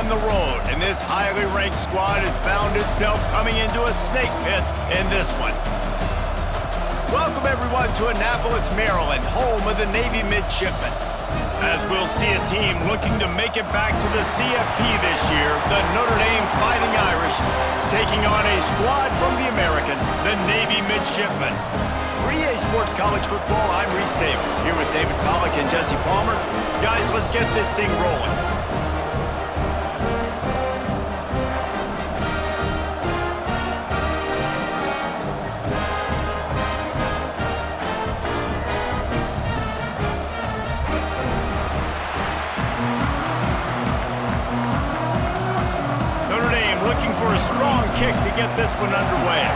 on the road, and this highly ranked squad has found itself coming into a snake pit in this one. Welcome everyone to Annapolis, Maryland, home of the Navy Midshipmen. As we'll see a team looking to make it back to the CFP this year, the Notre Dame Fighting Irish, taking on a squad from the American, the Navy Midshipmen. For EA Sports College Football, I'm Reese Davis, here with David Pollack and Jesse Palmer. Guys, let's get this thing rolling. Notre Dame looking for a strong kick to get this one underway.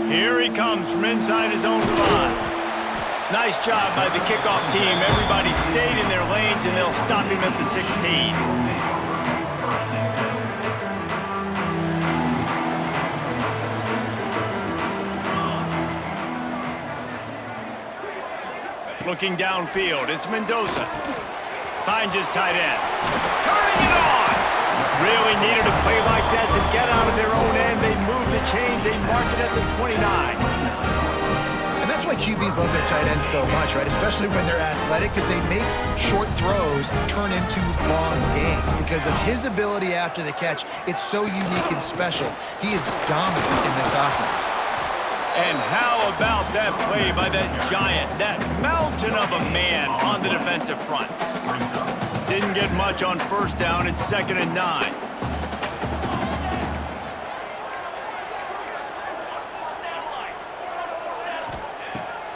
Here he comes from inside his own 5. Nice job by the kickoff team. Everybody stayed in their lanes, and they'll stop him at the 16. Looking downfield, it's Mendoza. Finds his tight end. Turning it on! Really needed a play like that to get out of their own end. They move the chains, they mark it at the 29. And that's why QBs love their tight ends so much, right? Especially when they're athletic, because they make short throws turn into long gains. Because of his ability after the catch, it's so unique and special. He is dominant in this offense. And how about that play by that giant, that mountain of a man on the defensive front? Didn't get much on first down. It's 2nd and 9.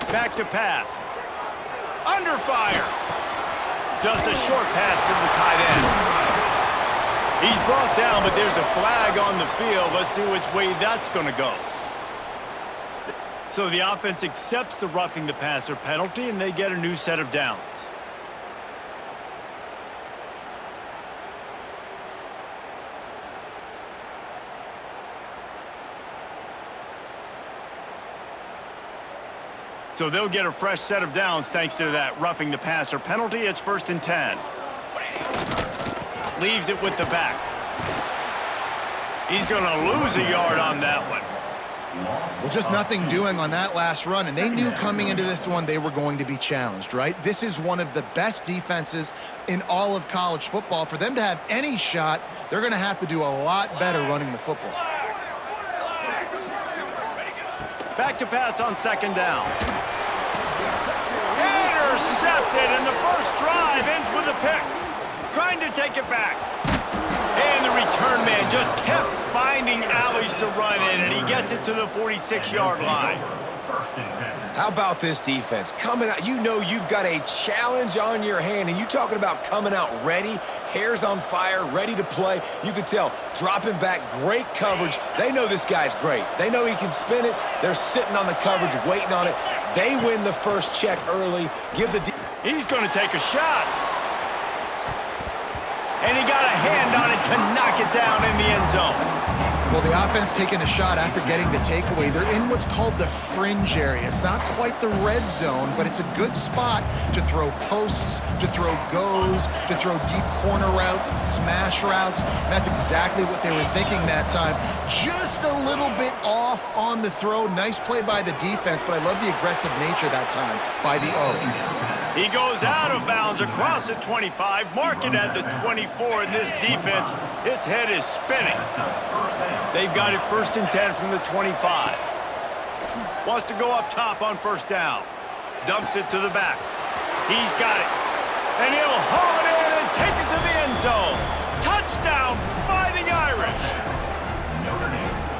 Back to pass. Under fire. Just a short pass to the tight end. He's brought down, but there's a flag on the field. Let's see which way that's going to go. So the offense accepts the roughing the passer penalty, and they get a new set of downs. So they'll get a fresh set of downs thanks to that roughing the passer penalty. It's 1st and 10. Leaves it with the back. He's going to lose a yard on that one. Well, just nothing doing on that last run, and they knew coming into this one they were going to be challenged, right? This is one of the best defenses in all of college football. For them to have any shot, they're going to have to do a lot better running the football. Back to pass on 2nd down. Intercepted, and the first drive ends with a pick. Trying to take it back. And the return man just kept finding alleys to run in, and he gets it to the 46-yard line. How about this defense? Coming out, you know you've got a challenge on your hand, and you talking about coming out ready, hair's on fire, ready to play. You could tell, dropping back, great coverage. They know this guy's great. They know he can spin it. They're sitting on the coverage, waiting on it. They win the first check early. He's going to take a shot. And he got a hand on it to knock it down in the end zone. Well, the offense taking a shot after getting the takeaway. They're in what's called the fringe area. It's not quite the red zone, but it's a good spot to throw posts, to throw goes, to throw deep corner routes, smash routes. And that's exactly what they were thinking that time. Just a little bit off on the throw. Nice play by the defense, but I love the aggressive nature that time by the O. He goes out of bounds across the 25, mark it at the 24, and this defense, its head is spinning. They've got it 1st and 10 from the 25. Wants to go up top on 1st down. Dumps it to the back. He's got it. And he'll haul it in and take it to the end zone. Touchdown, Fighting Irish.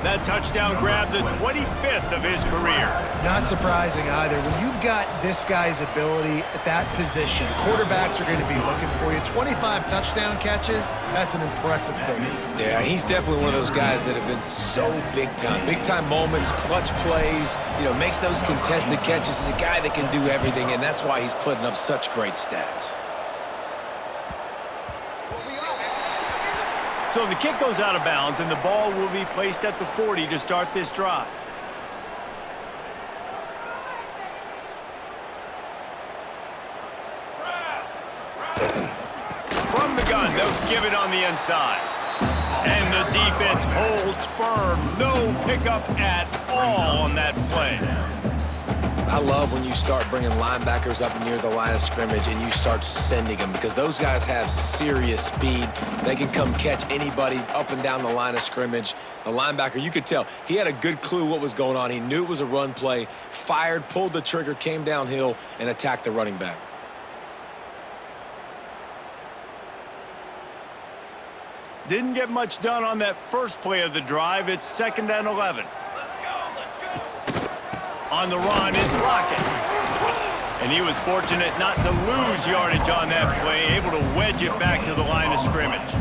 That touchdown grabbed the 25th of his career. Not surprising either. When you've got this guy's ability at that position, quarterbacks are going to be looking for you. 25 touchdown catches, that's an impressive figure. Yeah, he's definitely one of those guys that have been so big time. Big time moments, clutch plays, makes those contested catches. He's a guy that can do everything, and that's why he's putting up such great stats. So the kick goes out of bounds, and the ball will be placed at the 40 to start this drive. From the gun, they'll give it on the inside. And the defense holds firm. No pickup at all on that play. I love when you start bringing linebackers up near the line of scrimmage and you start sending them, because those guys have serious speed. They can come catch anybody up and down the line of scrimmage. The linebacker, you could tell, he had a good clue what was going on. He knew it was a run play, fired, pulled the trigger, came downhill, and attacked the running back. Didn't get much done on that first play of the drive. It's 2nd and 11. On the run, it's Lockett. And he was fortunate not to lose yardage on that play, able to wedge it back to the line of scrimmage.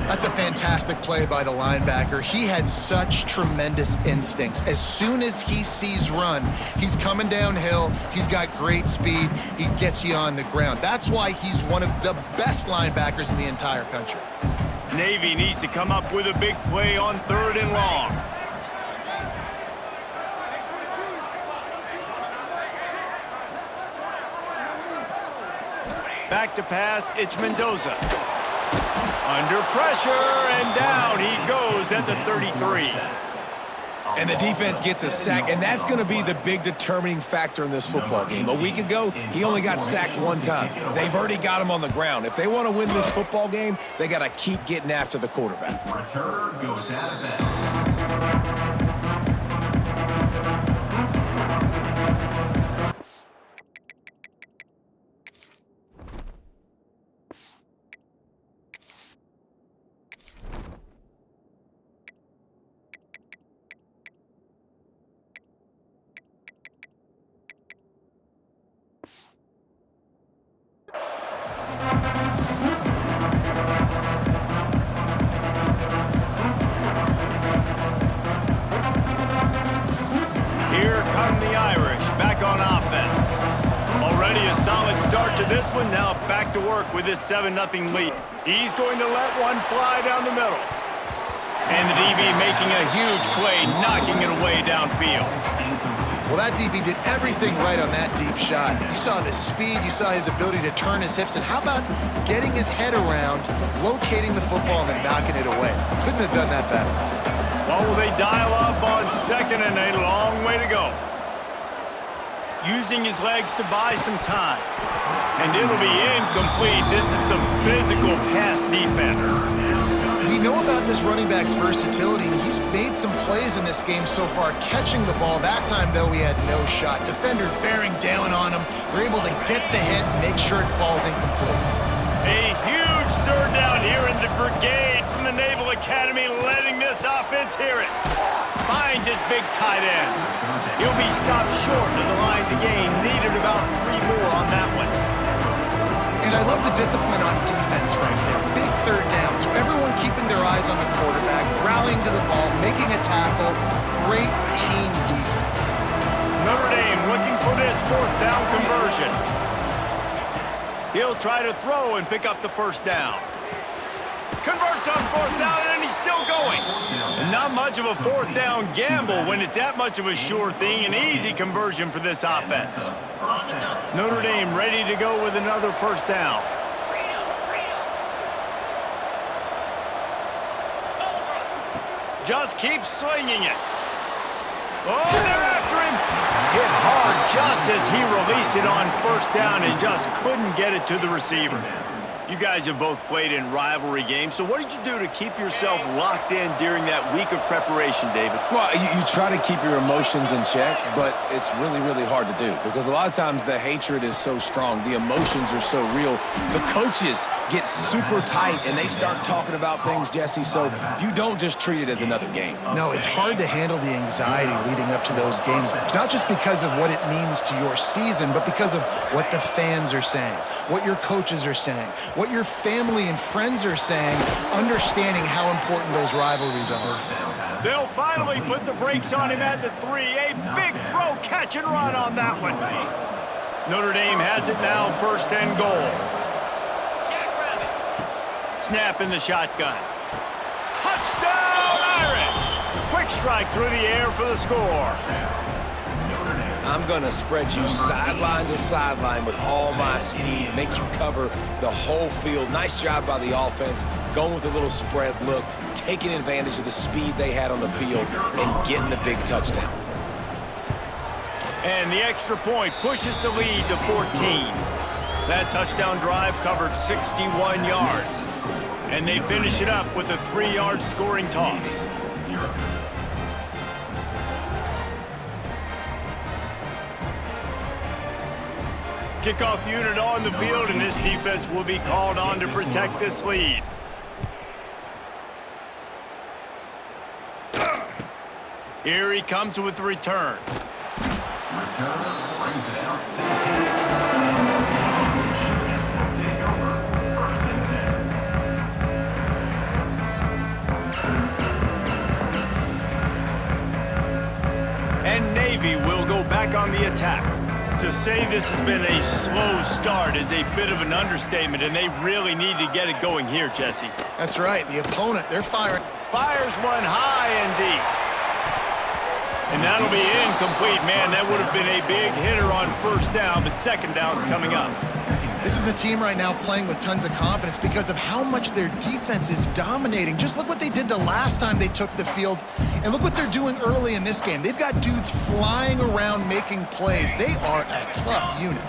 That's a fantastic play by the linebacker. He has such tremendous instincts. As soon as he sees run, he's coming downhill. He's got great speed. He gets you on the ground. That's why he's one of the best linebackers in the entire country. Navy needs to come up with a big play on 3rd and long. Back to pass, it's Mendoza. Under pressure, and down he goes at the 33. And the defense gets a sack, and that's going to be the big determining factor in this football game. A week ago, he only got sacked one time. They've already got him on the ground. If they want to win this football game, they got to keep getting after the quarterback. Return goes out of bounds. Here come the Irish, back on offense. Already a solid start to this one, now back to work with this 7-0 lead. He's going to let one fly down the middle. And the DB making a huge play, knocking it away downfield. Well, that DB did everything right on that deep shot. You saw the speed, you saw his ability to turn his hips, and how about getting his head around, locating the football, and then knocking it away? Couldn't have done that better. Well, will they dial up on 2nd and a long way to go? Using his legs to buy some time. And it'll be incomplete. This is some physical pass defense. We know about this running back's versatility. He's made some plays in this game so far, catching the ball. That time, though, he had no shot. Defender bearing down on him. They're able to get the hit and make sure it falls incomplete. A huge 3rd down here in the brigade from the Naval Academy, letting this offense hear it. Finds his big tight end. He'll be stopped short of the line to gain. Needed about 3 more on that one. And I love the discipline on defense right there. Big 3rd down. So everyone keeping their eyes on the quarterback, rallying to the ball, making a tackle. Great team defense. Notre Dame looking for this 4th down conversion. He'll try to throw and pick up the 1st down. Converts on 4th down, and he's still going. And not much of a 4th down gamble when it's that much of a sure thing. An easy conversion for this offense. Notre Dame ready to go with another 1st down. Just keeps slinging it. Oh, they're after him. Hit hard just as he released it on 1st down and just couldn't get it to the receiver. You guys have both played in rivalry games, so what did you do to keep yourself locked in during that week of preparation, David? Well, you try to keep your emotions in check, but it's really, really hard to do because a lot of times the hatred is so strong. The emotions are so real. The coaches get super tight, and they start talking about things, Jesse, so you don't just treat it as another game. No, it's hard to handle the anxiety leading up to those games, not just because of what it means to your season, but because of what the fans are saying, what your coaches are saying, what your family and friends are saying, understanding how important those rivalries are. They'll finally put the brakes on him at the 3. A big throw, catch and run on that one. Notre Dame has it now, 1st and goal. Snap in the shotgun. Touchdown, Irish! Quick strike through the air for the score. I'm going to spread you sideline to sideline with all my speed, make you cover the whole field. Nice job by the offense, going with a little spread look, taking advantage of the speed they had on the field, and getting the big touchdown. And the extra point pushes the lead to 14. That touchdown drive covered 61 yards. And they finish it up with a 3-yard scoring toss. Kickoff unit on the field, and this defense will be called on to protect this lead. Here he comes with the return. Return brings it out to the 10. Will take over 1st and 10. And Navy will go back on the attack. To say this has been a slow start is a bit of an understatement, and they really need to get it going here, Jesse. That's right. The opponent, they're firing. Fires one high and deep. And that'll be incomplete, man. That would have been a big hitter on 1st down, but 2nd down's coming up. This is a team right now playing with tons of confidence because of how much their defense is dominating. Just look what they did the last time they took the field, and look what they're doing early in this game. They've got dudes flying around making plays. They are a tough unit.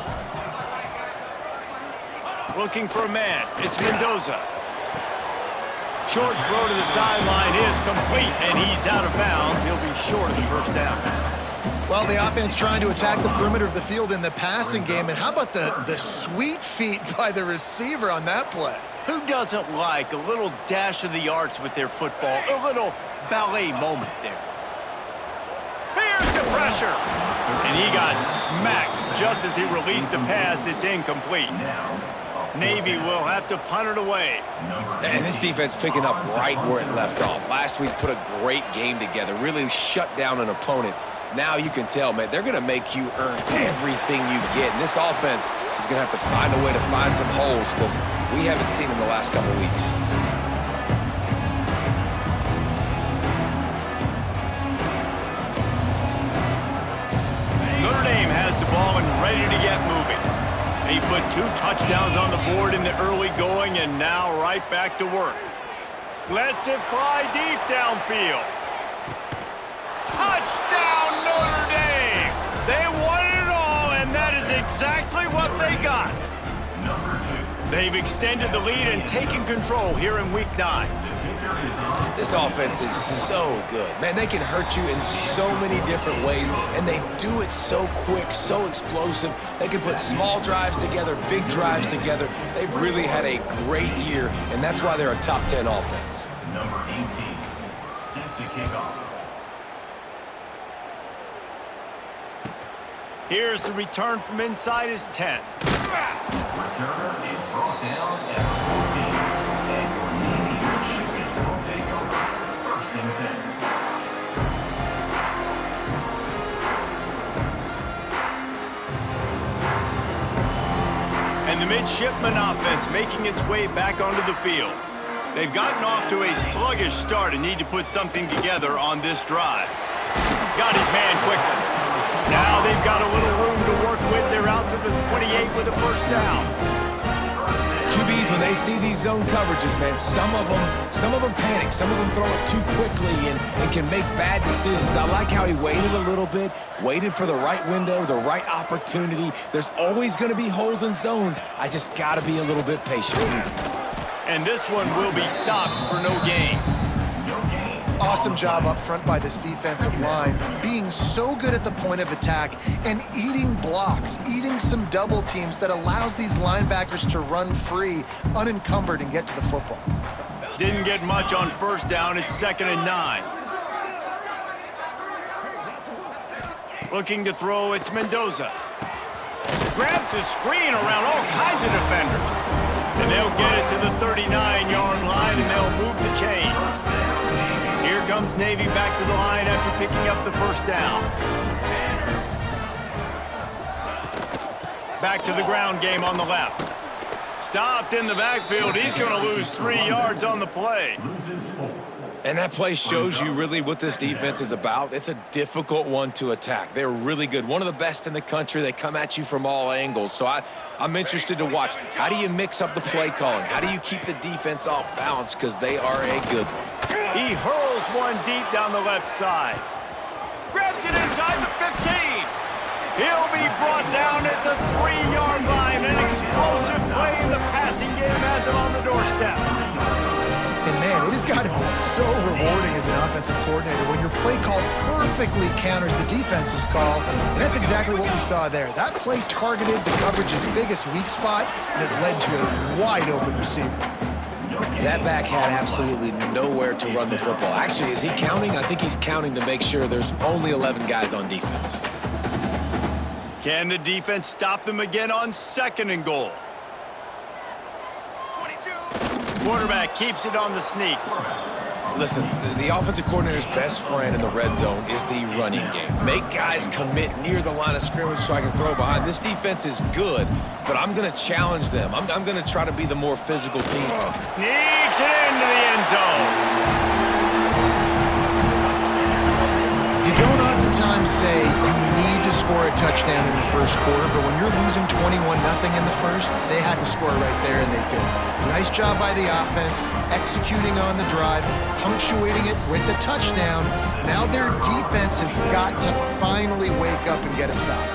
Looking for a man. It's Mendoza. Short throw to the sideline is complete, and he's out of bounds. He'll be short of the 1st down. Well, the offense trying to attack the perimeter of the field in the passing game, and how about the sweet feet by the receiver on that play? Who doesn't like a little dash of the arts with their football, a little ballet moment there? Here's the pressure, and he got smacked just as he released the pass. It's incomplete. Navy will have to punt it away. And this defense picking up right where it left off. Last week put a great game together, really shut down an opponent. Now you can tell, man, they're going to make you earn everything you get. And this offense is going to have to find a way to find some holes because we haven't seen them the last couple weeks. Notre Dame has the ball and ready to get moving. He put 2 touchdowns on the board in the early going, and now right back to work. Lets it fly deep downfield. Touchdown, Notre Dame! They won it all, and that is exactly what they got. They've extended the lead and taken control here in Week 9. This offense is so good. Man, they can hurt you in so many different ways, and they do it so quick, so explosive. They can put small drives together, big drives together. They've really had a great year, and that's why they're a top 10 offense. Number 18, set to kick off. Here's the return from inside his 10. Returner is brought down at 14. And your Navy Michigan will take over 1st and 10. And the midshipman offense making its way back onto the field. They've gotten off to a sluggish start and need to put something together on this drive. Got his man quickly. Now they've got a little room to work with. They're out to the 28 with a 1st down. QBs, when they see these zone coverages, man, some of them panic. Some of them throw it too quickly and can make bad decisions. I like how he waited a little bit, waited for the right window, the right opportunity. There's always going to be holes in zones. I just got to be a little bit patient. And this one will be stopped for no gain. Awesome job up front by this defensive line, being so good at the point of attack and eating blocks, eating some double teams that allows these linebackers to run free, unencumbered, and get to the football. Didn't get much on 1st down. It's 2nd and 9. Looking to throw, it's Mendoza. Grabs the screen around all kinds of defenders. And they'll get it to the 39-yard line, and they'll move the chains. Here comes Navy back to the line after picking up the 1st down. Back to the ground game on the left. Stopped in the backfield. He's going to lose 3 yards on the play. And that play shows you really what this defense is about. It's a difficult one to attack. They're really good. One of the best in the country. They come at you from all angles. So I'm interested to watch. How do you mix up the play calling? How do you keep the defense off balance? Because they are a good one. He hurls one deep down the left side. Grabs it inside the 15. He'll be brought down at the 3-yard line. An explosive play in the passing game has him on the doorstep. And man, it has got to be so rewarding as an offensive coordinator when your play call perfectly counters the defense's call. And that's exactly what we saw there. That play targeted the coverage's biggest weak spot, and it led to a wide-open receiver. That back had absolutely nowhere to run the football. Actually, is he counting? I think he's counting to make sure there's only 11 guys on defense. Can the defense stop them again on 2nd and goal? Quarterback keeps it on the sneak. Listen, the offensive coordinator's best friend in the red zone is the running game. Make guys commit near the line of scrimmage so I can throw behind. This defense is good, but I'm going to challenge them. I'm going to try to be the more physical team. Sneaks it into the end zone. You don't oftentimes say you need to score a touchdown in the first quarter, but when you're losing 21-0 in the first, they had to score right there, and they did. Nice job by the offense, executing on the drive, punctuating it with the touchdown. Now their defense has got to finally wake up and get a stop.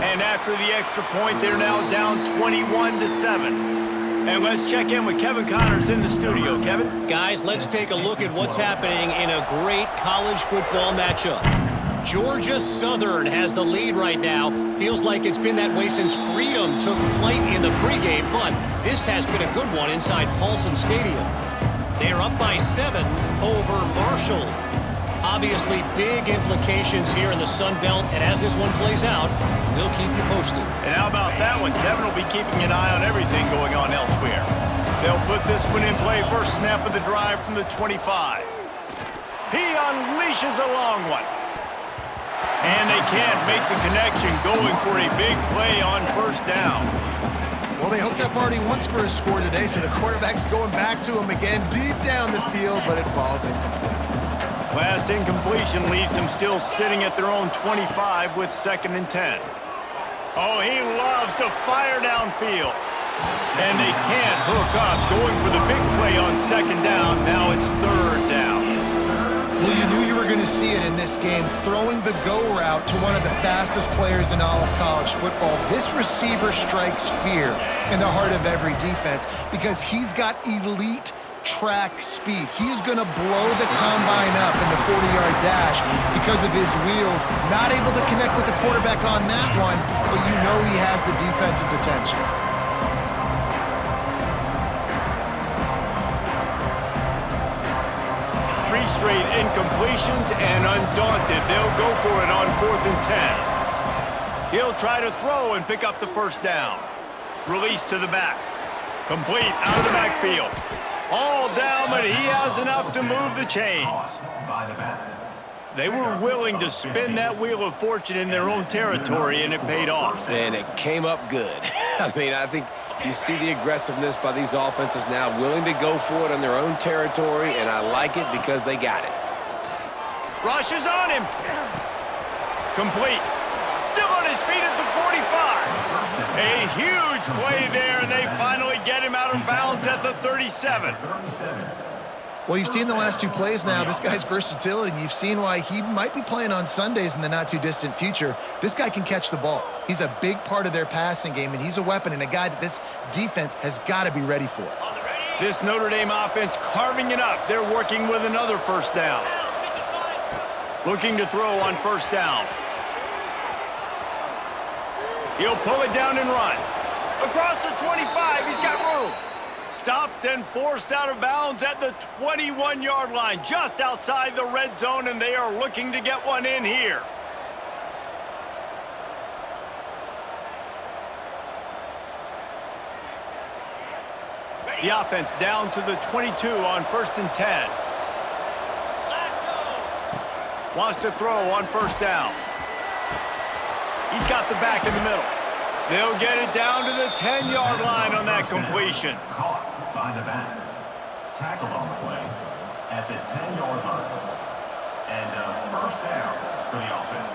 And after the extra point, they're now down 21-7. And let's check in with Kevin Connors in the studio. Kevin? Guys, let's take a look at what's happening in a great college football matchup. Georgia Southern has the lead right now. Feels like it's been that way since Freedom took flight in the pregame, but this has been a good one inside Paulson Stadium. They're up by 7 over Marshall. Obviously, big implications here in the Sun Belt, and as this one plays out, we'll keep you posted. And how about that one? Kevin will be keeping an eye on everything going on elsewhere. They'll put this one in play. First snap of the drive from the 25. He unleashes a long one. And they can't make the connection, going for a big play on first down. Well, they hooked up already once for a score today, so the quarterback's going back to him again deep down the field, but it falls incomplete. Last incompletion leaves them still sitting at their own 25 with 2nd and 10. Oh, he loves to fire downfield. And they can't hook up, going for the big play on 2nd down. Now it's 3rd down. Well, you knew you were going to see it in this game, throwing the go route to one of the fastest players in all of college football. This receiver strikes fear in the heart of every defense because he's got elite track speed. He's going to blow the combine up in the 40-yard dash because of his wheels. Not able to connect with the quarterback on that one, but you know he has the defense's attention. Straight incompletions, and undaunted, they'll go for it on 4th and 10. He'll try to throw and pick up the first down. Release to the back. Complete out of the backfield. All down, but he has enough to move the chains. They were willing to spin that wheel of fortune in their own territory, and it paid off. And it came up good. I mean, I think you see the aggressiveness by these offenses now, willing to go for it on their own territory, and I like it because they got it. Rushes on him. Complete. Still on his feet at the 45. A huge play there, and they finally get him out of bounds at the 37. Well, you've seen the last 2 plays now. This guy's versatility, and you've seen why he might be playing on Sundays in the not-too-distant future. This guy can catch the ball. He's a big part of their passing game, and he's a weapon and a guy that this defense has got to be ready for. This Notre Dame offense carving it up. They're working with another first down. Looking to throw on first down. He'll pull it down and run. Across the 25, he's got room. Stopped and forced out of bounds at the 21-yard line, just outside the red zone, and they are looking to get one in here. The offense down to the 22 on 1st and 10. Wants to throw on first down. He's got the back in the middle. They'll get it down to the 10-yard line on that completion. Caught by the back. Tackle on the play. at the 10-yard line. And first down for the offense.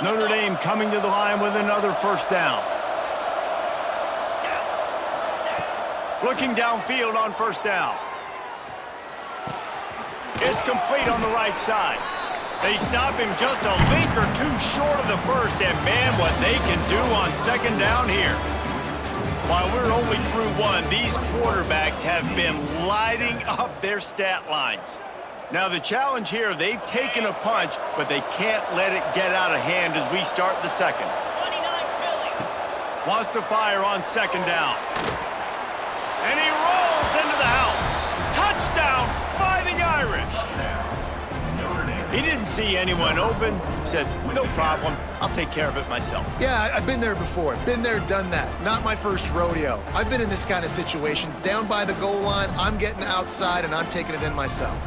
Notre Dame coming to the line with another first down. Looking downfield on first down. It's complete on the right side. They stop him just a link or two short of the first, and man, what they can do on second down here. While we're only through one, these quarterbacks have been lighting up their stat lines. Now the challenge here, they've taken a punch, but they can't let it get out of hand as we start the second. Wants to fire on second down. And he rolls into the house. Touchdown, Fighting Irish. He didn't see anyone open. Said, no problem. I'll take care of it myself. Yeah, I've been there before. Been there, done that. Not my first rodeo. I've been in this kind of situation. Down by the goal line, I'm getting outside, and I'm taking it in myself.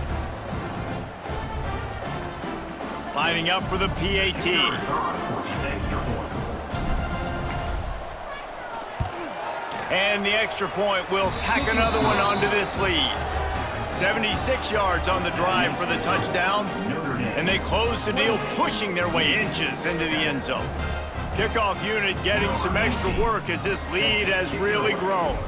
Lining up for the PAT. And the extra point will tack another one onto this lead. 76 yards on the drive for the touchdown. And they close the deal, pushing their way inches into the end zone. Kickoff unit getting some extra work as this lead has really grown.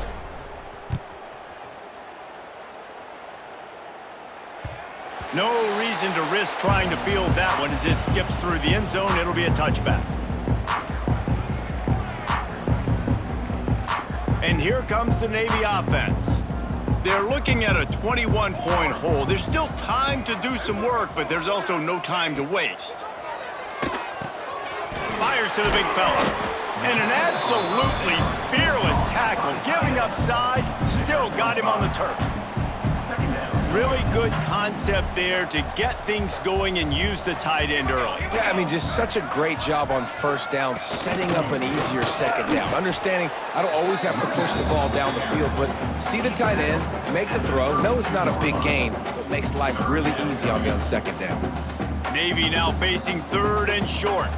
No reason to risk trying to field that one as it skips through the end zone. It'll be a touchback. And here comes the Navy offense. They're looking at a 21-point hole. There's still time to do some work, but there's also no time to waste. Fires to the big fella. And an absolutely fearless tackle, giving up size, still got him on the turf. Really good concept there to get things going and use the tight end early. Yeah, I mean, just such a great job on first down, setting up an easier second down. Understanding I don't always have to push the ball down the field, but see the tight end, make the throw. No, it's not a big gain, but makes life really easy on me on second down. Navy now facing third and short.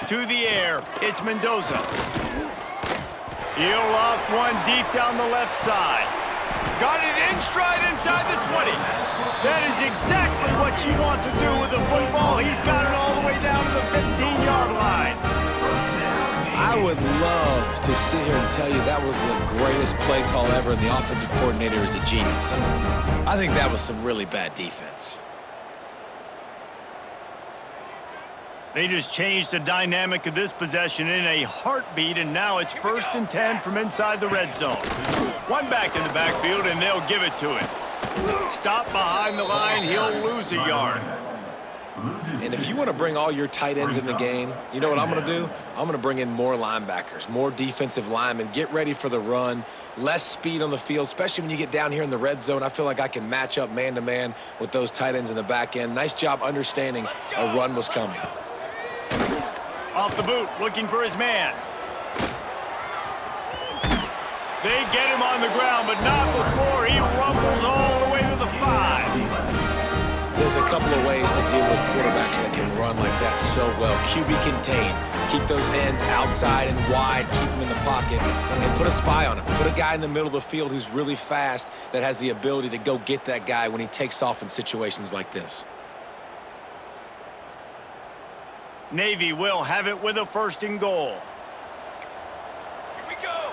To the air, it's Mendoza. He'll loft one deep down the left side. Got it in stride inside the 20. That is exactly what you want to do with the football. He's got it all the way down to the 15-yard line. I would love to sit here and tell you that was the greatest play call ever and the offensive coordinator is a genius. I think that was some really bad defense. They just changed the dynamic of this possession in a heartbeat, and now it's 1st and 10 from inside the red zone. One back in the backfield, and they'll give it to him. Stop behind the line, he'll lose a yard. And if you want to bring all your tight ends in the game, you know what I'm going to do? I'm going to bring in more linebackers, more defensive linemen, get ready for the run, less speed on the field, especially when you get down here in the red zone. I feel like I can match up man-to-man with those tight ends in the back end. Nice job understanding a run was coming. Off the boot, looking for his man. They get him on the ground, but not before he rumbles all the way to the 5. There's a couple of ways to deal with quarterbacks that can run like that so well. QB contain. Keep those ends outside and wide. Keep them in the pocket. And put a spy on him. Put a guy in the middle of the field who's really fast that has the ability to go get that guy when he takes off in situations like this. Navy will have it with a 1st and goal. Here we go.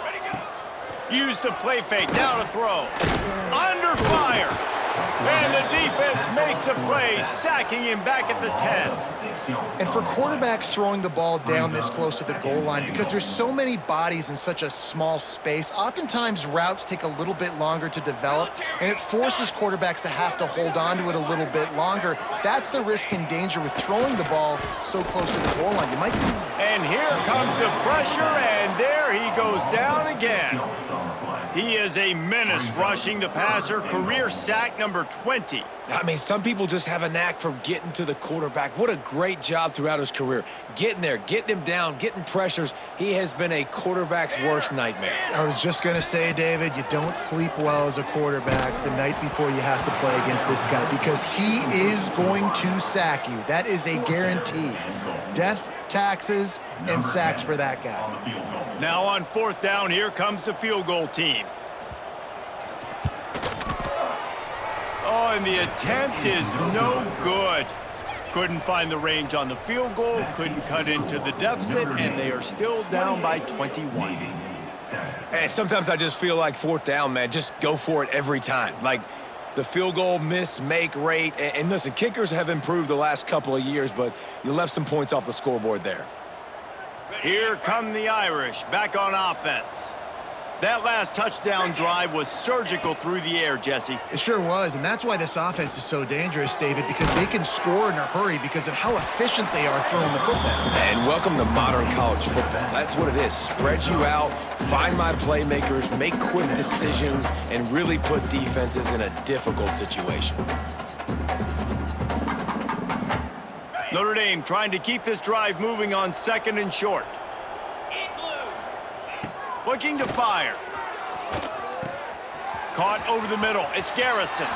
Ready, go. Use the play fake, now to throw. Under fire. And the defense makes a play, sacking him back at the 10. And for quarterbacks throwing the ball down this close to the goal line, because there's so many bodies in such a small space, oftentimes routes take a little bit longer to develop, and it forces quarterbacks to have to hold on to it a little bit longer. That's the risk and danger with throwing the ball so close to the goal line. You might. And here comes the pressure, and there he goes down again. He is a menace rushing the passer, career sack number 20. I mean, some people just have a knack for getting to the quarterback. What a great job throughout his career. Getting there, getting him down, getting pressures. He has been a quarterback's worst nightmare. I was just going to say, David, you don't sleep well as a quarterback the night before you have to play against this guy because he is going to sack you. That is a guarantee. Death, taxes, and sacks for that guy. Now on 4th down, here comes the field goal team. Oh, and the attempt is no good. Couldn't find the range on the field goal, couldn't cut into the deficit, and they are still down by 21. And sometimes I just feel like 4th down, man, just go for it every time. Like the field goal miss-make rate. And listen, kickers have improved the last couple of years, but you left some points off the scoreboard there. Here come the Irish, back on offense. That last touchdown drive was surgical through the air, Jesse. It sure was, and that's why this offense is so dangerous, David, because they can score in a hurry because of how efficient they are throwing the football. And welcome to modern college football. That's what it is. Spread you out, find my playmakers, make quick decisions, and really put defenses in a difficult situation. Notre Dame trying to keep this drive moving on 2nd and short. Looking to fire. Caught over the middle. It's Garrison.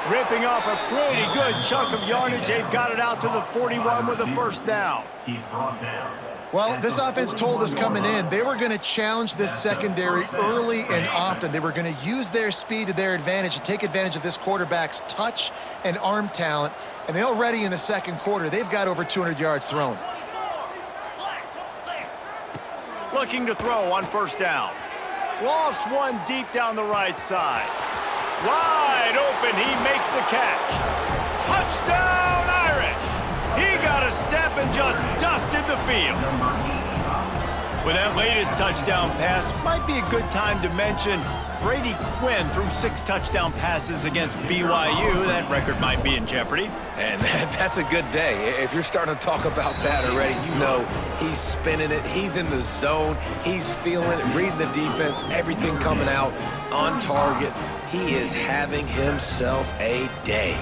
Ripping off a pretty good chunk of yardage. They've got it out to the 41 with a 1st down. He's brought down. Well, this offense told us coming in they were going to challenge this secondary early and often. They were going to use their speed to their advantage and take advantage of this quarterback's touch and arm talent. And already in the 2nd quarter, they've got over 200 yards thrown. Looking to throw on 1st down. Lofts one deep down the right side. Wide open, he makes the catch. Touchdown, Irish! He got a step and just dusted the field. With that latest touchdown pass, might be a good time to mention Brady Quinn threw 6 touchdown passes against BYU. That record might be in jeopardy. And that's a good day. If you're starting to talk about that already, you know he's spinning it. He's in the zone. He's feeling it, reading the defense, everything coming out on target. He is having himself a day.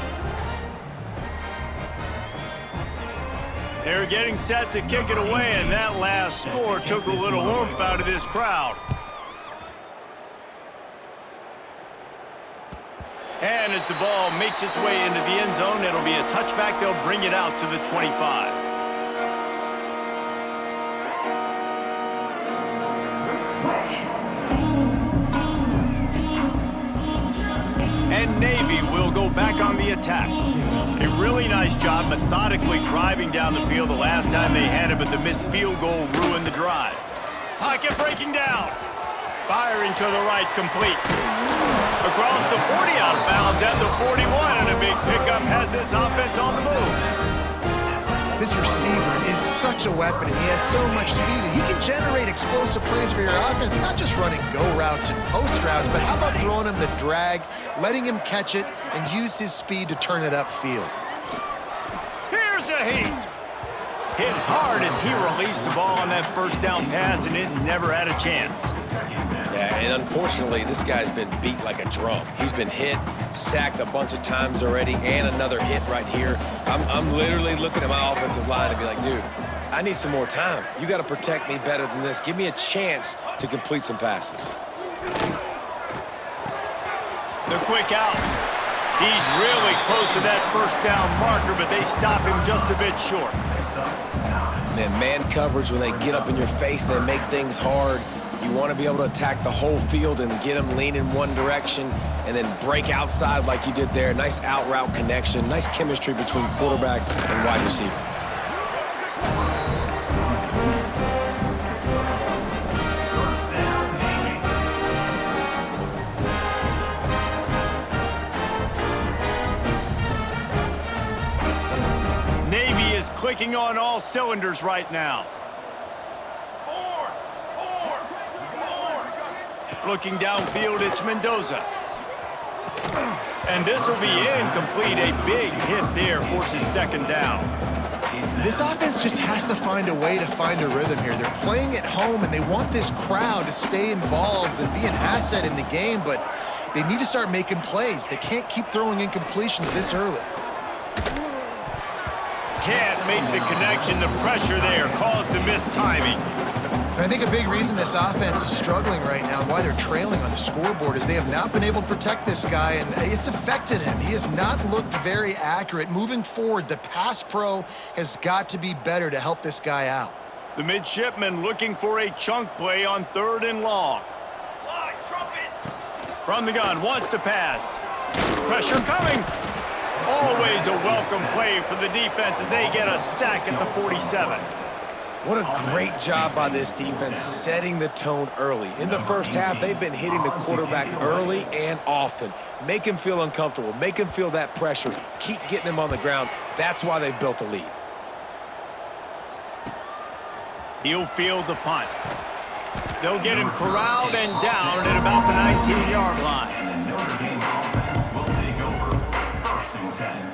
They're getting set to kick it away, and that last score took a little oomph out of this crowd. And as the ball makes its way into the end zone, it'll be a touchback. They'll bring it out to the 25. And Navy will go back on the attack. A really nice job methodically driving down the field the last time they had it, but the missed field goal ruined the drive. Pocket breaking down. Firing to the right, complete. Across the 40 out of bounds and the 41, and a big pickup has this offense on the move. This receiver is such a weapon, and he has so much speed, and he can generate explosive plays for your offense, not just running go routes and post routes, but how about throwing him the drag, letting him catch it, and use his speed to turn it upfield. Here's a heat. Hit hard as he released the ball on that 1st down pass, and it never had a chance. Yeah, and unfortunately, this guy's been beat like a drum. He's been hit, sacked a bunch of times already, and another hit right here. I'm literally looking at my offensive line and be like, dude, I need some more time. You got to protect me better than this. Give me a chance to complete some passes. The quick out. He's really close to that 1st down marker, but they stop him just a bit short. And then man coverage, when they get up in your face, they make things hard. You want to be able to attack the whole field and get them lean in one direction and then break outside like you did there. Nice out route connection, nice chemistry between quarterback and wide receiver. Navy is clicking on all cylinders right now. Looking downfield, it's Mendoza. And this will be incomplete. A big hit there forces 2nd down. This offense just has to find a way to find a rhythm here. They're playing at home, and they want this crowd to stay involved and be an asset in the game, but they need to start making plays. They can't keep throwing incompletions this early. Can't make the connection. The pressure there caused the missed timing. And I think a big reason this offense is struggling right now and why they're trailing on the scoreboard is they have not been able to protect this guy, and it's affected him. He has not looked very accurate. Moving forward, the pass pro has got to be better to help this guy out. The midshipman looking for a chunk play on 3rd and long. Line, trumpet. From the gun, wants to pass. Pressure coming. Always a welcome play for the defense as they get a sack at the 47. What a great job by this defense setting the tone early. In the first half, they've been hitting the quarterback early and often. Make him feel uncomfortable. Make him feel that pressure. Keep getting him on the ground. That's why they've built a lead. He'll field the punt. They'll get him corralled and down at about the 19-yard line. And the Notre Dame offense will take over 1st and 10.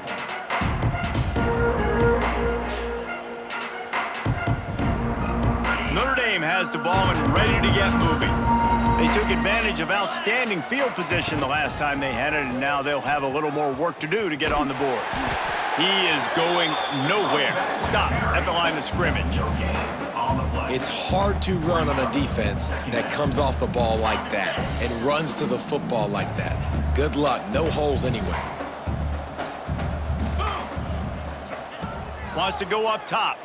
Notre Dame has the ball and ready to get moving. They took advantage of outstanding field position the last time they had it, and now they'll have a little more work to do to get on the board. He is going nowhere. Stop at the line of scrimmage. It's hard to run on a defense that comes off the ball like that and runs to the football like that. Good luck. No holes anywhere. Wants to go up top.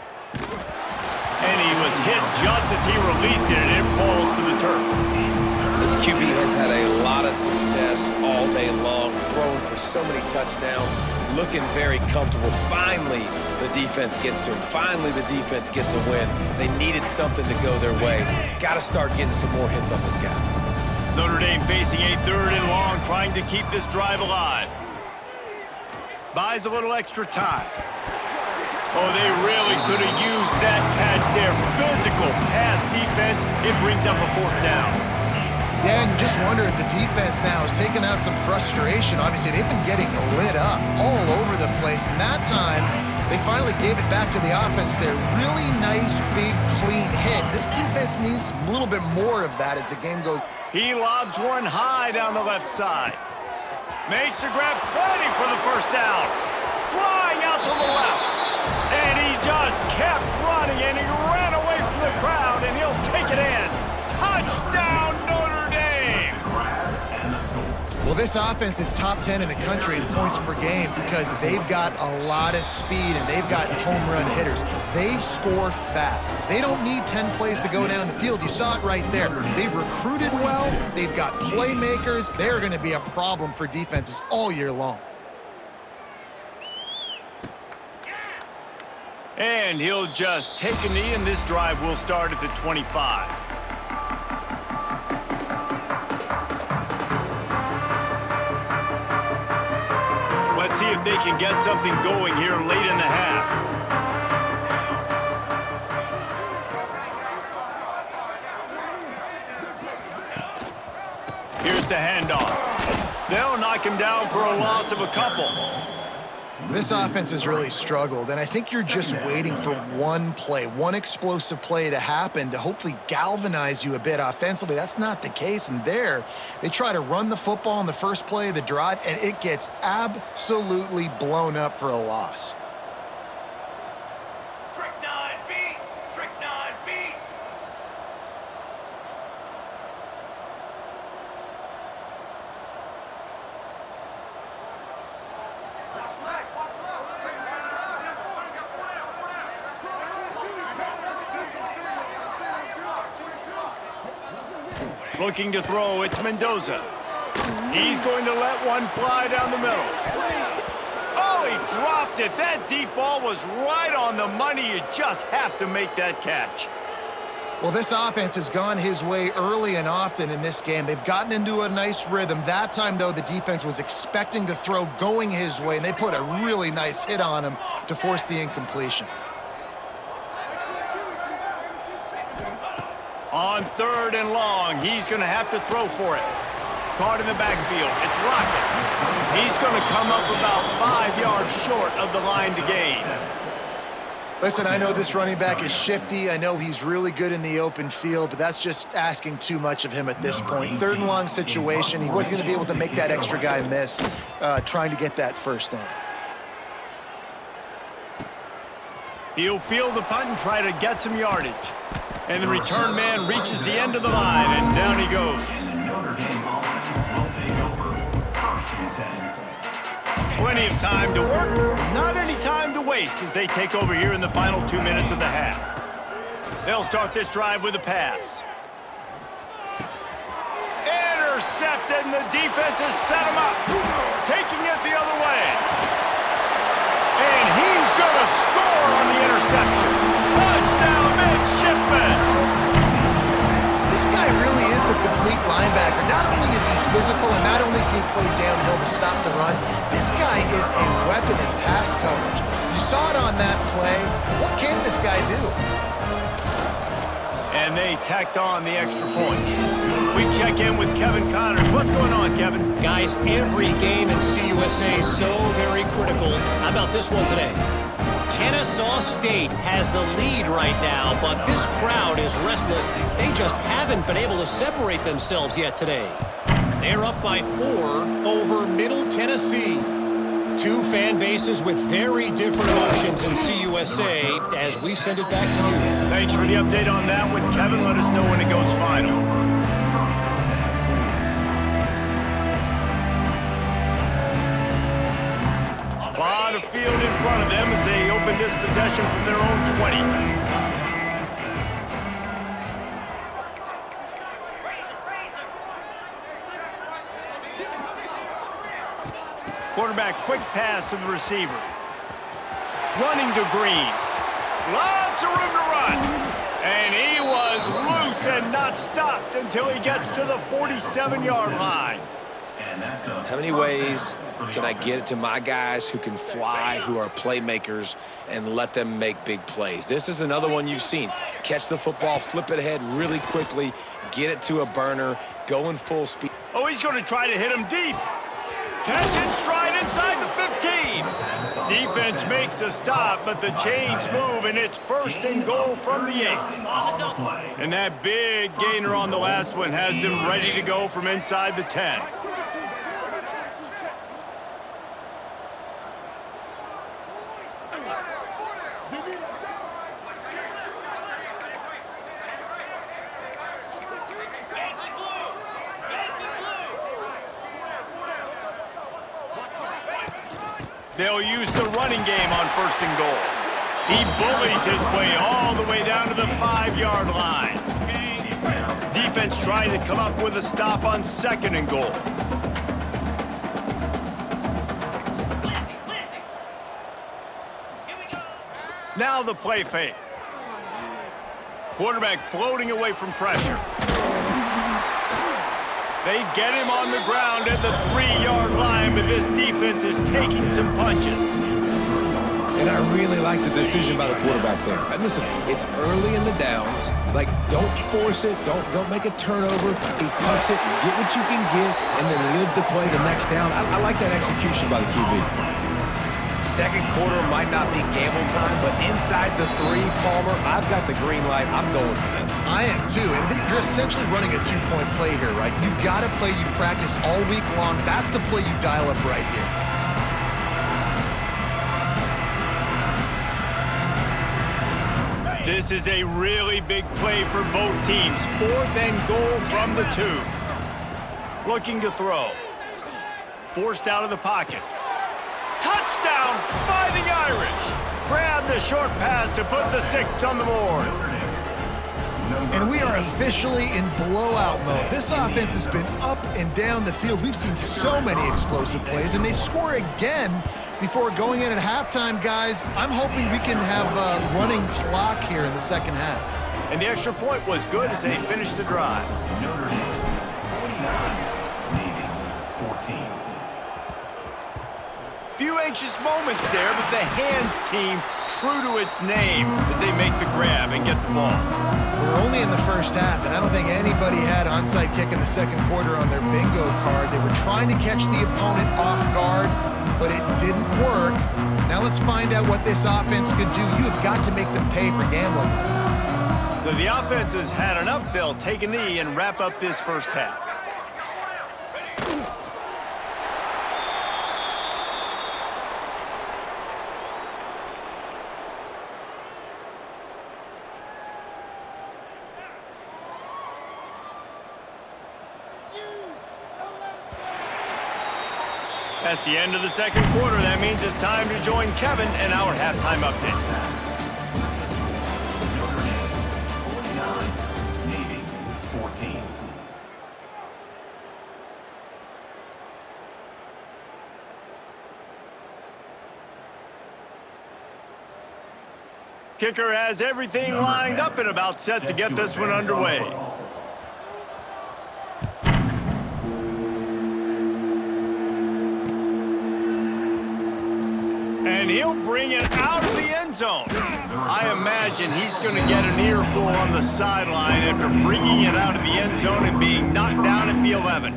And he was hit just as he released it, and it falls to the turf. This QB has had a lot of success all day long, throwing for so many touchdowns, looking very comfortable. Finally, the defense gets to him. Finally, the defense gets a win. They needed something to go their way. Got to start getting some more hits on this guy. Notre Dame facing a 3rd and long, trying to keep this drive alive. Buys a little extra time. Oh, they really could have used that catch there. Physical pass defense. It brings up a 4th down. Yeah, and you just wonder if the defense now is taking out some frustration. Obviously, they've been getting lit up all over the place. And that time, they finally gave it back to the offense there. Really nice, big, clean hit. This defense needs a little bit more of that as the game goes. He lobs one high down the left side. Makes the grab, plenty for the 1st down. Flying out to the left. And he just kept running, and he ran away from the crowd, and he'll take it in. Touchdown, Notre Dame! Well, this offense is top 10 in the country in points per game because they've got a lot of speed and they've got home run hitters. They score fast. They don't need 10 plays to go down the field. You saw it right there. They've recruited well. They've got playmakers. They're going to be a problem for defenses all year long. And he'll just take a knee, and this drive will start at the 25. Let's see if they can get something going here late in the half. Here's the handoff. They'll knock him down for a loss of a couple. This offense has really struggled, and I think you're just waiting for one play, one explosive play to happen to hopefully galvanize you a bit offensively. That's not the case, and there, they try to run the football on the first play of the drive, and it gets absolutely blown up for a loss. Trick 9B. Trick 9B. Looking to throw, it's Mendoza. He's going to let one fly down the middle. Oh, he dropped it. That deep ball was right on the money. You just have to make that catch. Well, this offense has gone his way early and often in this game. They've gotten into a nice rhythm. That time, though, the defense was expecting to throw going his way, and they put a really nice hit on him to force the incompletion. On 3rd and long, he's going to have to throw for it. Caught in the backfield. It's Lockett. He's going to come up about 5 yards short of the line to gain. Listen, I know this running back is shifty. I know he's really good in the open field, but that's just asking too much of him at this point. Third and long situation. He wasn't going to be able to make that extra guy miss trying to get that first down. He'll field the punt and try to get some yardage. And the return man reaches the end of the line, and down he goes. Notre Dame offense will take over. First and 10. Plenty of time to work, not any time to waste as they take over here in the final 2 minutes of the half. They'll start this drive with a pass. Intercepted, and the defense has set him up, taking it the other way. And he's going to score on the interception. Touchdown, midshipman! This guy really is the complete linebacker. Not only is he physical and not only can he play downhill to stop the run, this guy is a weapon in pass coverage. You saw it on that play. What can this guy do? And they tacked on the extra point. We check in with Kevin Connors. What's going on, Kevin? Guys, every game in CUSA is so very critical. How about this one today? Kennesaw State has the lead right now, but this crowd is restless. They just haven't been able to separate themselves yet today. They're up by 4 over Middle Tennessee. Two fan bases with very different emotions in CUSA as we send it back to you. Thanks for the update on that one, Kevin. Let us know when it goes final. A lot of field in front of them as they open this possession from their own 20. Quarterback, quick pass to the receiver. Running to Green. Lots of room to run. And he was loose and not stopped until he gets to the 47-yard line. How many ways can I get it to my guys who can fly, who are playmakers, and let them make big plays? This is another one you've seen. Catch the football, flip it ahead really quickly, get it to a burner, go in full speed. Oh, he's going to try to hit him deep. Catch and stride inside the 15. Defense makes a stop, but the chains move, and it's first and goal from the 8. And that big gainer on the last one has them ready to go from inside the 10. They'll use the running game on first and goal. He bullies his way all the way down to the 5-yard line. Defense trying to come up with a stop on second and goal. Now the play fake. Quarterback floating away from pressure. They get him on the ground at the 3-yard line, but this defense is taking some punches. And I really like the decision by the quarterback there. And listen, it's early in the downs. Like, don't force it. Don't make a turnover. He tucks it, get what you can get, and then live to play the next down. I like that execution by the QB. Second quarter might not be gamble time, but inside the 3, Palmer, I've got the green light. I'm going for this. I am too, and you're essentially running a 2-point play here, right? You've got to play you practice all week long. That's the play you dial up right here. This is a really big play for both teams. 4th and goal from the 2. Looking to throw. Forced out of the pocket. Touchdown, Fighting Irish. Grab the short pass to put the 6 on the board. And we are officially in blowout mode. This offense has been up and down the field. We've seen so many explosive plays, and they score again before going in at halftime, guys. I'm hoping we can have a running clock here in the second half. And the extra point was good as they finished the drive. Notre Dame 29, Navy 14. Few anxious moments there, but the Hands team true to its name as they make the grab and get the ball. We're only in the first half, and I don't think anybody had onside kick in the second quarter on their bingo card. They were trying to catch the opponent off guard, but it didn't work. Now let's find out what this offense could do. You have got to make them pay for gambling. So the offense has had enough. They'll take a knee and wrap up this first half. That's the end of the second quarter. That means it's time to join Kevin in our halftime update. Notre Dame 49, Navy 14. Kicker has everything lined up and about set to get this one underway. And he'll bring it out of the end zone. I imagine he's going to get an earful on the sideline after bringing it out of the end zone and being knocked down at the 11.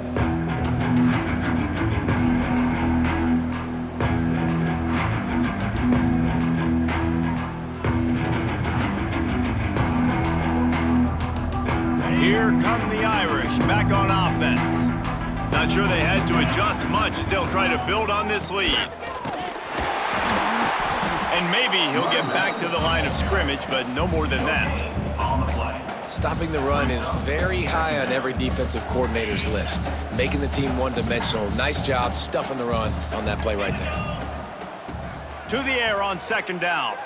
Here come the Irish, back on offense. Not sure they had to adjust much as they'll try to build on this lead. And maybe he'll get back to the line of scrimmage, but no more than that. On the play. Stopping the run is very high on every defensive coordinator's list. Making the team one-dimensional. Nice job stuffing the run on that play right there. To the air on second down.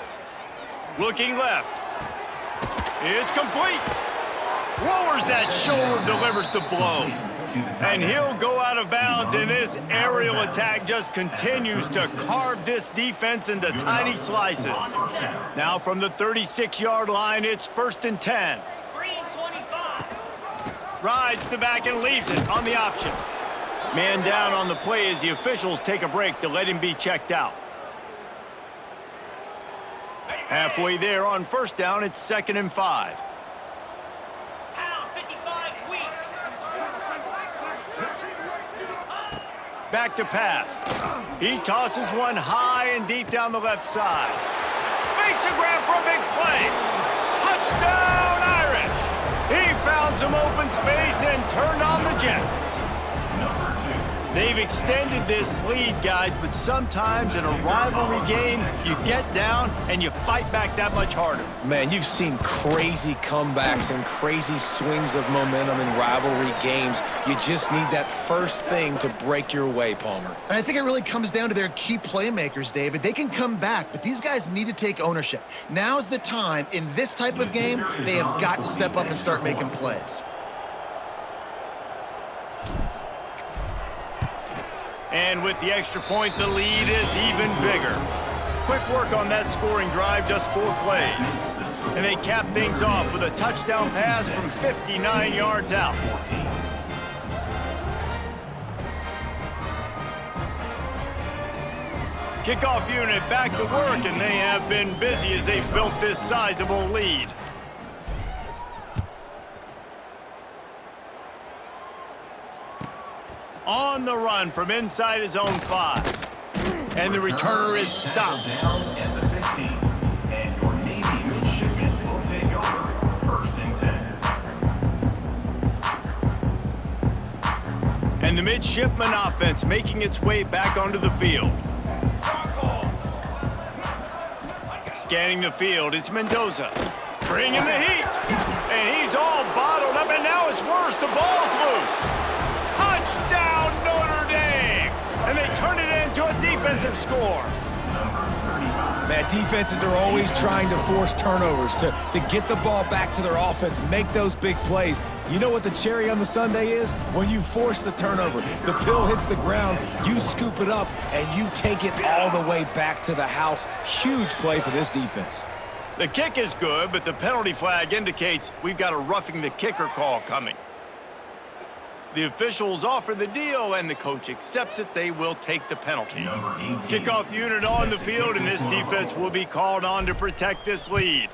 Looking left. It's complete. Lowers that shoulder, delivers the blow. And he'll go out of bounds, and this aerial attack just continues to carve this defense into tiny slices. Now from the 36-yard line, it's 1st and 10. Green 25. Rides the back and leaves it on the option. Man down on the play as the officials take a break to let him be checked out. Halfway there on 1st down, it's 2nd and 5. Pound 55 weak. Back to pass. He tosses one high and deep down the left side. Makes a grab for a big play. Touchdown, Irish! He found some open space and turned on the Jets. They've extended this lead, guys, but sometimes in a rivalry game, you get down and you fight back that much harder. Man, you've seen crazy comebacks and crazy swings of momentum in rivalry games. You just need that first thing to break your way, Palmer. And I think it really comes down to their key playmakers, David. They can come back, but these guys need to take ownership. Now's the time. In this type of game, they have got to step up and start making plays. And with the extra point, the lead is even bigger. Quick work on that scoring drive, just 4 plays. And they cap things off with a touchdown pass from 59 yards out. Kickoff unit back to work, and they have been busy as they've built this sizable lead. On the run from inside his own 5. And the returner is stopped. Down at the 15. And your Navy midshipmen will take over 1st and 10. And the midshipman offense making its way back onto the field. Scanning the field, it's Mendoza. Bringing the heat. And he's all bottled up, and now it's worse. The ball's loose. Touchdown, Notre Dame! And they turn it into a defensive score. Man, defenses are always trying to force turnovers to get the ball back to their offense, make those big plays. You know what the cherry on the sundae is? When you force the turnover, the pill hits the ground, you scoop it up, and you take it all the way back to the house. Huge play for this defense. The kick is good, but the penalty flag indicates we've got a roughing the kicker call coming. The officials offer the deal, and the coach accepts it. They will take the penalty. Kickoff unit on the field, and this defense will be called on to protect this lead.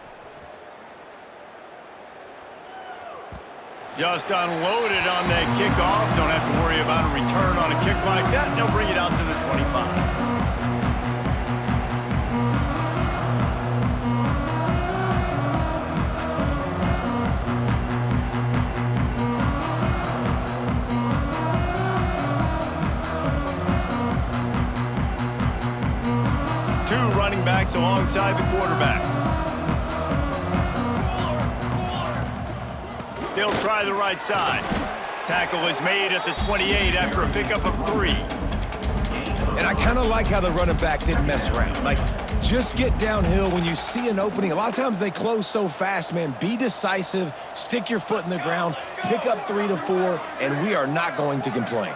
Just unloaded on that kickoff. Don't have to worry about a return on a kick like that. They'll bring it out to the 25. two running backs alongside the quarterback. They'll try the right side. Tackle is made at the 28 after a pickup of 3. And I kind of like how the running back didn't mess around. Like, just get downhill when you see an opening. A lot of times they close so fast, man. Be decisive, stick your foot in the ground, pick up 3 to 4, and we are not going to complain.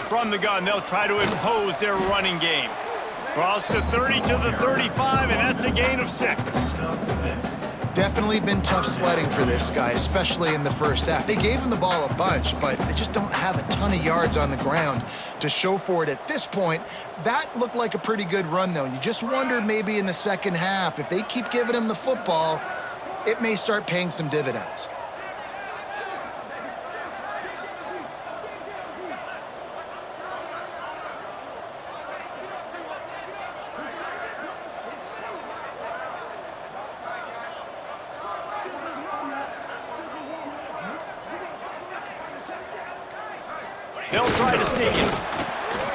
From the gun, they'll try to impose their running game. Cross the 30 to the 35, and that's a gain of 6. Definitely been tough sledding for this guy, especially in the first half. They gave him the ball a bunch, but they just don't have a ton of yards on the ground to show for it at this point. That looked like a pretty good run, though. You just wondered maybe in the second half, if they keep giving him the football, it may start paying some dividends. They'll try to sneak it.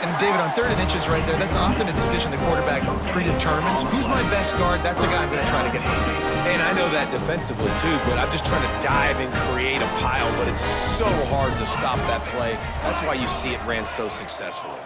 And David, on 3rd and inches right there, that's often a decision the quarterback predetermines. Who's my best guard? That's the guy I'm going to try to get behind. And I know that defensively too, but I'm just trying to dive and create a pile, but it's so hard to stop that play. That's why you see it ran so successfully.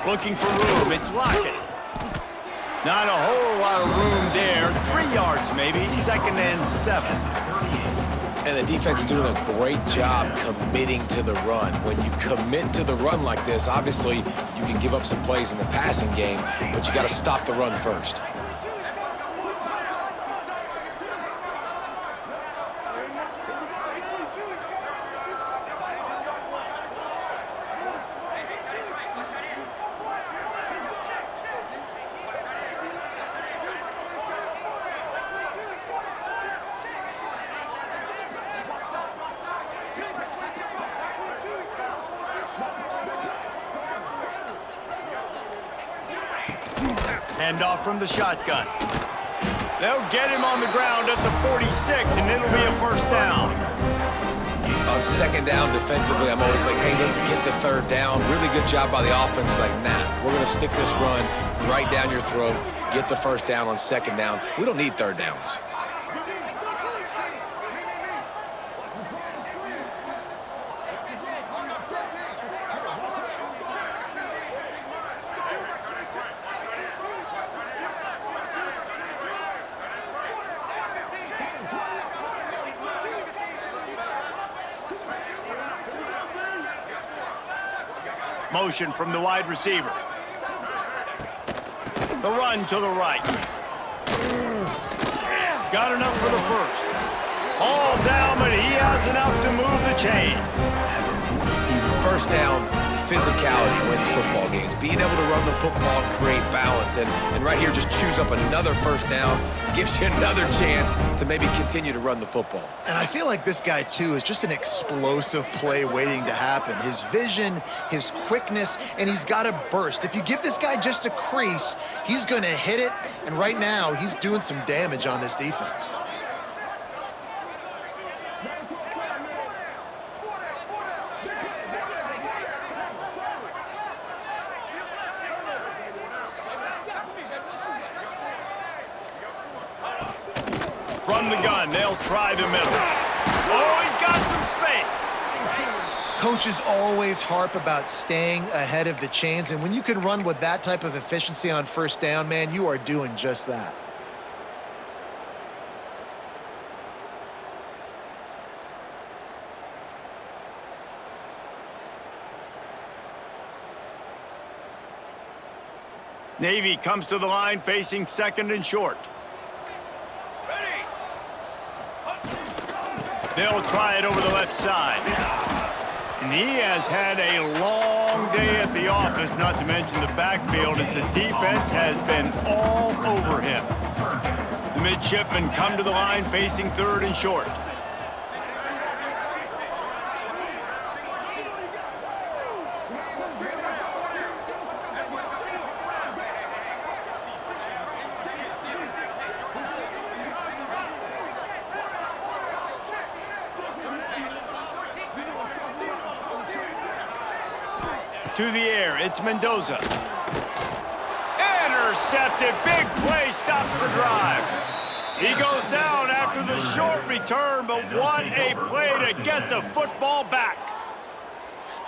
Looking for room, it's Lockett. Not a whole lot of room there. 3 yards maybe, 2nd and 7. And the defense doing a great job committing to the run. When you commit to the run like this, obviously you can give up some plays in the passing game, but you got to stop the run first. Handoff from the shotgun. They'll get him on the ground at the 46, and it'll be a 1st down. On 2nd down defensively, I'm always like, hey, let's get to 3rd down. Really good job by the offense. It's like, nah, we're going to stick this run right down your throat, get the 1st down on 2nd down. We don't need 3rd downs. Motion from the wide receiver. The run to the right. Got enough for the 1st. All down, but he has enough to move the chains. 1st down, physicality wins football games. Being able to run the football, create balance, and right here just choose up another 1st down, gives you another chance to maybe continue to run the football. And I feel like this guy, too, is just an explosive play waiting to happen. His vision, his quickness, and he's got a burst. If you give this guy just a crease, he's going to hit it, and right now he's doing some damage on this defense. From the gun, they'll try the middle. Oh, he's got some space. Coaches always harp about staying ahead of the chains, and when you can run with that type of efficiency on 1st down, man, you are doing just that. Navy comes to the line facing second and short. They'll try it over the left side. And he has had a long day at the office, not to mention the backfield, as the defense has been all over him. The midshipmen come to the line facing third and short. To the air, it's Mendoza. Intercepted, big play, stops the drive. He goes down after the short return, but what a play to get the football back.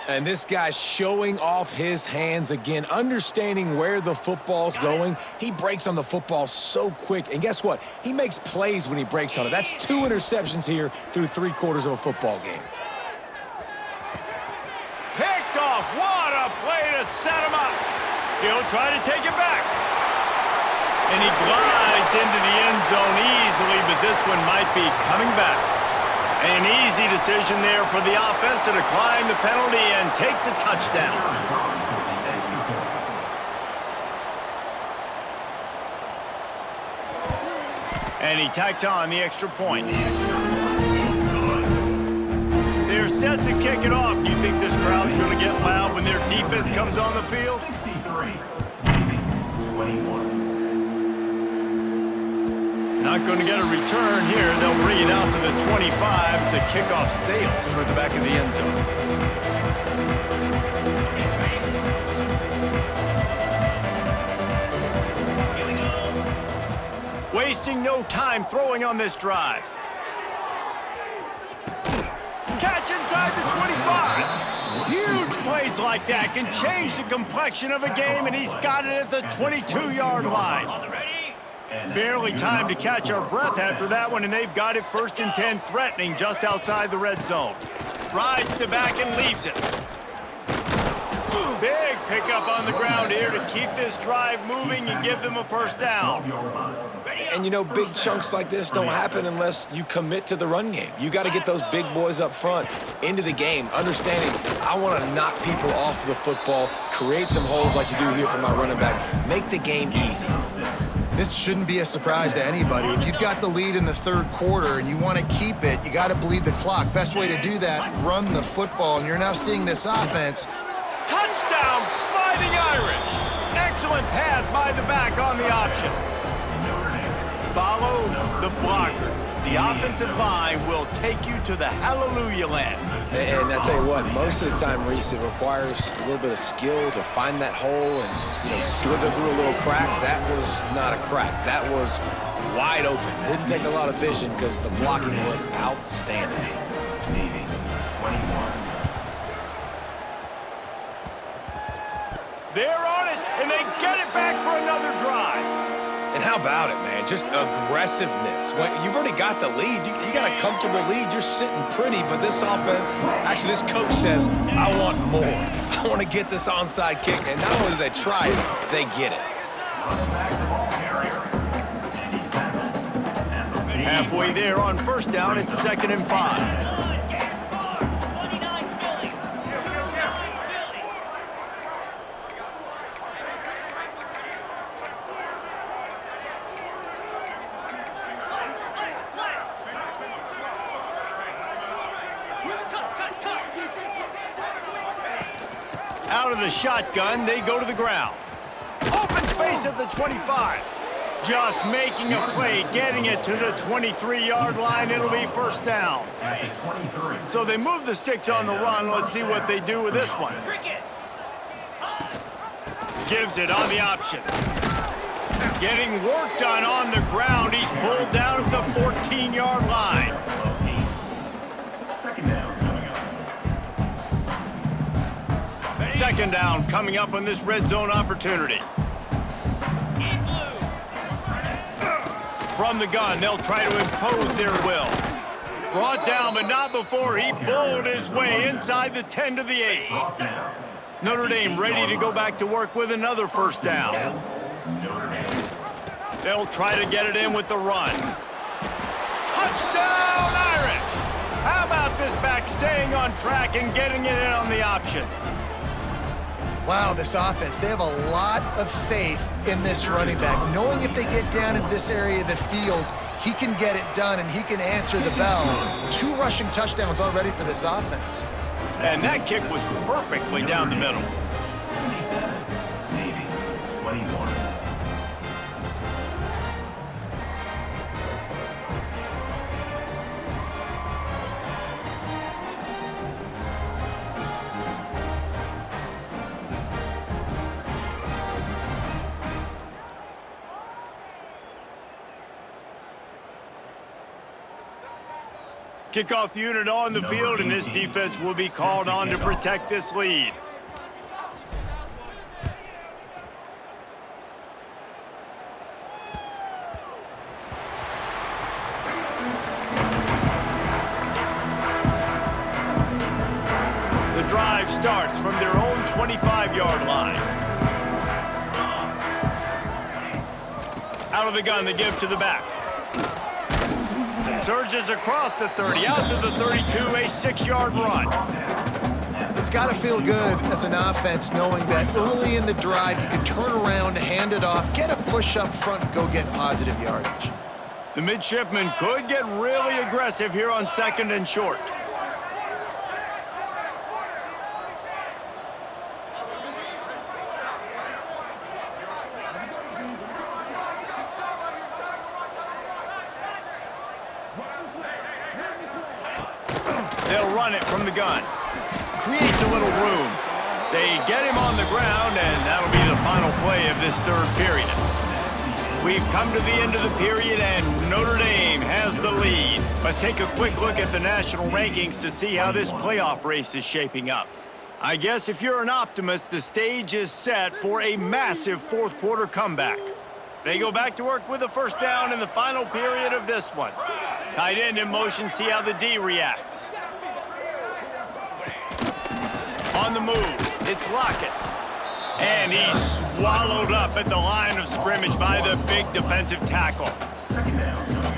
And this guy's showing off his hands again, understanding where the football's going. He breaks on the football so quick, and guess what? He makes plays when he breaks on it. That's 2 interceptions here through 3 quarters of a football game. Picked off, what a play to set him up. He'll try to take it back. And he glides into the end zone easily, but this one might be coming back. An easy decision there for the offense to decline the penalty and take the touchdown. And he tacks on the extra point. They're set to kick it off. You think this crowd's going to get loud when their defense comes on the field? 63, 21. Not going to get a return here. They'll bring it out to the 25 as the kickoff sails toward the back of the end zone. Here we go. Wasting no time throwing on this drive. Catch inside the 25. Huge plays like that can change the complexion of a game, and he's got it at the 22-yard line. On the ready. Barely time to catch our breath after that one, and they've got it 1st and 10, threatening just outside the red zone. Rides the back and leaves it. Big pickup on the ground here to keep this drive moving and give them a first down. And you know, big chunks like this don't happen unless you commit to the run game. You got to get those big boys up front into the game, understanding I want to knock people off the football, create some holes like you do here for my running back, make the game easy. This shouldn't be a surprise to anybody. If you've got the lead in the 3rd quarter and you want to keep it, you got to bleed the clock. Best way to do that, run the football. And you're now seeing this offense. Touchdown, Fighting Irish! Excellent pass by the back on the option. Follow the blockers. The offensive line will take you to the hallelujah land. And I tell you what, most of the time, Reese, it requires a little bit of skill to find that hole and, you know, slither through a little crack. That was not a crack. That was wide open. Didn't take a lot of vision because the blocking was outstanding. Navy, 21. They're on it, and they get it back for another drive. And how about it, man? Just aggressiveness. When you've already got the lead, you got a comfortable lead. You're sitting pretty, but this offense, actually this coach says, I want more. I want to get this onside kick. And not only do they try it, they get it. Halfway there on first down, it's 2nd and 5. Out of the shotgun, they go to the ground. Open space at the 25. Just making a play, getting it to the 23-yard line. It'll be first down. So they move the sticks on the run. Let's see what they do with this one. Gives it on the option. Getting work done on the ground. He's pulled down at the 14-yard line. Second down coming up. 2nd down coming up on this red zone opportunity. From the gun, they'll try to impose their will. Brought down, but not before he bowled his way inside the 10 to the 8. Notre Dame ready to go back to work with another first down. Notre Dame. They'll try to get it in with the run. Touchdown, Irish! How about this back staying on track and getting it in on the option? Wow, this offense, they have a lot of faith in this running back, knowing if they get down in this area of the field, he can get it done and he can answer the bell. 2 rushing touchdowns already for this offense. And that kick was perfectly down the middle. 77. Navy 21. Kickoff unit on the field, and this defense will be called on to protect this lead. The drive starts from their own 25-yard line. Out of the gun, they give to the back. Surges across the 30, out to the 32, a 6-yard run. It's got to feel good as an offense knowing that early in the drive you can turn around, hand it off, get a push up front, and go get positive yardage. The midshipmen could get really aggressive here on 2nd and short. They'll run it from the gun. Creates a little room. They get him on the ground, and that'll be the final play of this 3rd period. We've come to the end of the period, and Notre Dame has the lead. Let's take a quick look at the national rankings to see how this playoff race is shaping up. I guess if you're an optimist, the stage is set for a massive 4th quarter comeback. They go back to work with a 1st down in the final period of this one. Tight end in motion, see how the D reacts. On the move, it's Lockett. And he's swallowed up at the line of scrimmage by the big defensive tackle.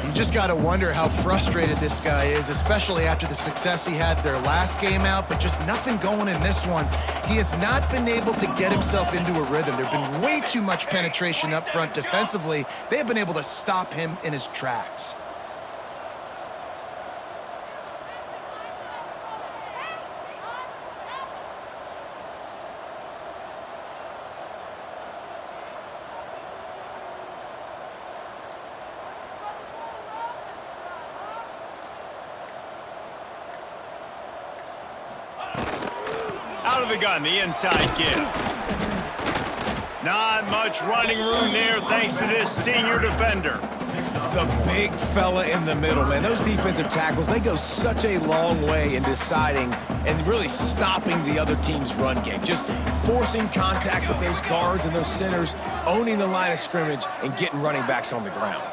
You just got to wonder how frustrated this guy is, especially after the success he had their last game out, but just nothing going in this one. He has not been able to get himself into a rhythm. There's been way too much penetration up front defensively. They've been able to stop him in his tracks. Out of the gun, the inside give. Not much running room there thanks to this senior defender. The big fella in the middle, man. Those defensive tackles, they go such a long way in deciding and really stopping the other team's run game. Just forcing contact with those guards and those centers, owning the line of scrimmage, and getting running backs on the ground.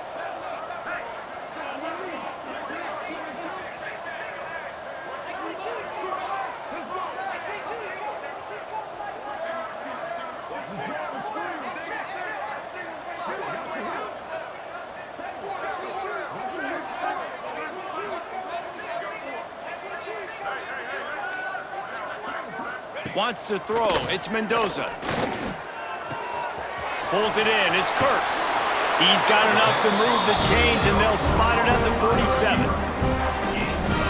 Wants to throw. It's Mendoza. Pulls it in. It's Kearse. He's got enough to move the chains, and they'll spot it at the 47.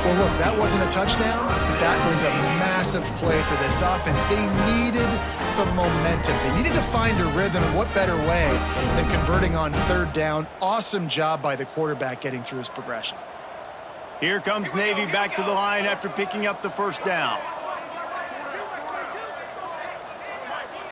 Well, look, that wasn't a touchdown, but that was a massive play for this offense. They needed some momentum. They needed to find a rhythm, and what better way than converting on 3rd down. Awesome job by the quarterback getting through his progression. Here comes Navy back to the line after picking up the 1st down.